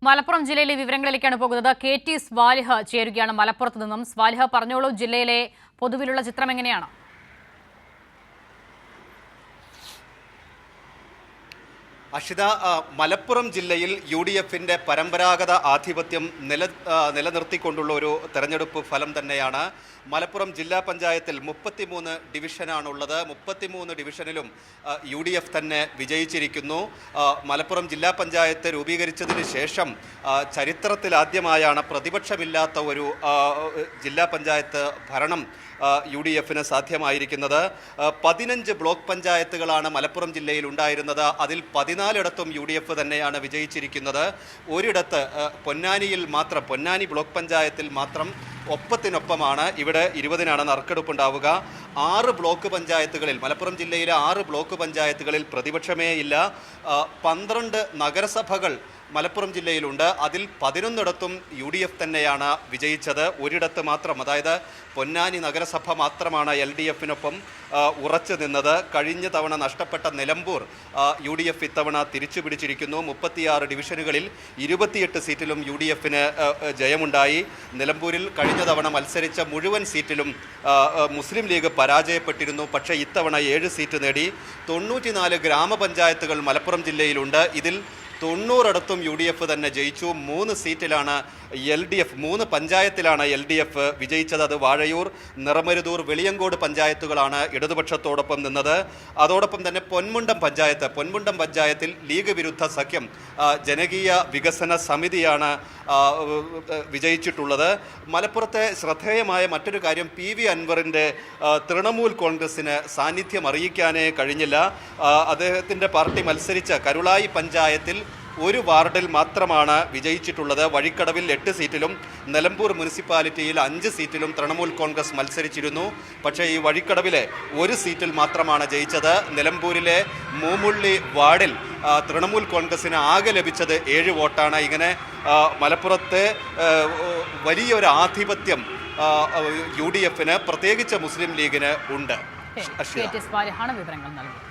മലപ്പുറം ജില്ലയിലെ വിവരങ്ങളിലേക്കാണ് പോകുന്നത്. കെ.ടി. സ്വാലിഹ് ചേരുകയാണ് മലപ്പുറത്ത് നിന്നും. സ്വാലിഹ്, പറഞ്ഞോളൂ, ജില്ലയിലെ പൊതുവിലുള്ള ചിത്രം എങ്ങനെയാണ്? അഷിത, മലപ്പുറം ജില്ലയിൽ യു.ഡി.എഫിൻ്റെ പരമ്പരാഗത ആധിപത്യം നിലനിർത്തിക്കൊണ്ടുള്ള ഒരു തെരഞ്ഞെടുപ്പ് ഫലം തന്നെയാണ്. മലപ്പുറം ജില്ലാ പഞ്ചായത്തിൽ 33 ഡിവിഷനാണുള്ളത്. 33 ഡിവിഷനിലും യു.ഡി.എഫ് തന്നെ വിജയിച്ചിരിക്കുന്നു. മലപ്പുറം ജില്ലാ പഞ്ചായത്ത് രൂപീകരിച്ചതിന് ശേഷം ചരിത്രത്തിലാദ്യമായാണ് പ്രതിപക്ഷമില്ലാത്ത ഒരു ജില്ലാ പഞ്ചായത്ത് ഭരണം യു.ഡി.എഫിന് സാധ്യമായിരിക്കുന്നത്. 15 ബ്ലോക്ക് പഞ്ചായത്തുകളാണ് മലപ്പുറം ജില്ലയിൽ ഉണ്ടായിരുന്നത്. അതിൽ 14ഇടത്തും യു.ഡി.എഫ് തന്നെയാണ് വിജയിച്ചിരിക്കുന്നത്. ഒരിടത്ത് പൊന്നാനി ബ്ലോക്ക് പഞ്ചായത്തിൽ മാത്രം ഒപ്പത്തിനൊപ്പമാണ്. ഇവിടെ 20-നാണ് നറുക്കെടുപ്പുണ്ടാവുക. 6 ബ്ലോക്ക് പഞ്ചായത്തുകളിൽ, മലപ്പുറം ജില്ലയിലെ 6 ബ്ലോക്ക് പഞ്ചായത്തുകളിൽ പ്രതിപക്ഷമേ ഇല്ല. 12 നഗരസഭകൾ മലപ്പുറം ജില്ലയിലുണ്ട്. അതിൽ 11ഇടത്തും യു.ഡി.എഫ് തന്നെയാണ് വിജയിച്ചത്. ഒരിടത്ത് മാത്രം, അതായത് പൊന്നാനി നഗരസഭ മാത്രമാണ് LDFിനൊപ്പം ഉറച്ചു നിന്നത്. കഴിഞ്ഞ തവണ നഷ്ടപ്പെട്ട നിലമ്പൂർ യു.ഡി.എഫ് ഇത്തവണ തിരിച്ചു പിടിച്ചിരിക്കുന്നു. 36 ഡിവിഷനുകളിൽ 28 സീറ്റിലും യു.ഡി.എഫിന് ജയമുണ്ടായി. നിലമ്പൂരിൽ കഴിഞ്ഞ തവണ മത്സരിച്ച മുഴുവൻ സീറ്റിലും മുസ്ലിം ലീഗ് പരാജയപ്പെട്ടിരുന്നു. പക്ഷേ ഇത്തവണ 7 സീറ്റ് നേടി. 94 ഗ്രാമപഞ്ചായത്തുകൾ മലപ്പുറം ജില്ലയിലുണ്ട്. ഇതിൽ 90ഇടത്തും യു.ഡി.എഫ് തന്നെ ജയിച്ചു. 3 സീറ്റിലാണ് LDF, 3 പഞ്ചായത്തിലാണ് LDF വിജയിച്ചത്. അത് വാഴയൂർ, നിറമരുതൂർ, വെളിയങ്കോട് പഞ്ചായത്തുകളാണ് ഇടതുപക്ഷത്തോടൊപ്പം നിന്നത്. അതോടൊപ്പം തന്നെ പൊന്മുണ്ടം പഞ്ചായത്തിൽ ലീഗ് വിരുദ്ധ സഖ്യം ജനകീയ വികസന സമിതിയാണ് വിജയിച്ചിട്ടുള്ളത്. മലപ്പുറത്തെ ശ്രദ്ധേയമായ മറ്റൊരു കാര്യം, PV അൻവറിൻ്റെ തൃണമൂൽ കോൺഗ്രസിന് സാന്നിധ്യം അറിയിക്കാനേ കഴിഞ്ഞില്ല. അദ്ദേഹത്തിൻ്റെ പാർട്ടി മത്സരിച്ച കരുളായി പഞ്ചായത്തിൽ ഒരു വാർഡിൽ മാത്രമാണ് വിജയിച്ചിട്ടുള്ളത്. വഴിക്കടവിൽ 8 സീറ്റിലും നിലമ്പൂർ മുനിസിപ്പാലിറ്റിയിൽ 5 സീറ്റിലും തൃണമൂൽ കോൺഗ്രസ് മത്സരിച്ചിരുന്നു. പക്ഷേ ഈ വഴിക്കടവിലെ ഒരു സീറ്റിൽ മാത്രമാണ് ജയിച്ചത്. നിലമ്പൂരിലെ മൂമുള്ളി വാർഡിൽ തൃണമൂൽ കോൺഗ്രസിന് ആകെ ലഭിച്ചത് 7 വോട്ടാണ്. ഇങ്ങനെ മലപ്പുറത്തെ വലിയൊരു ആധിപത്യം യു.ഡി.എഫിന്, പ്രത്യേകിച്ച് മുസ്ലിം ലീഗിന് ഉണ്ട്. കെ.ടി. സ്വാലിഹാണ് വിവരങ്ങൾ നൽകുന്നത്.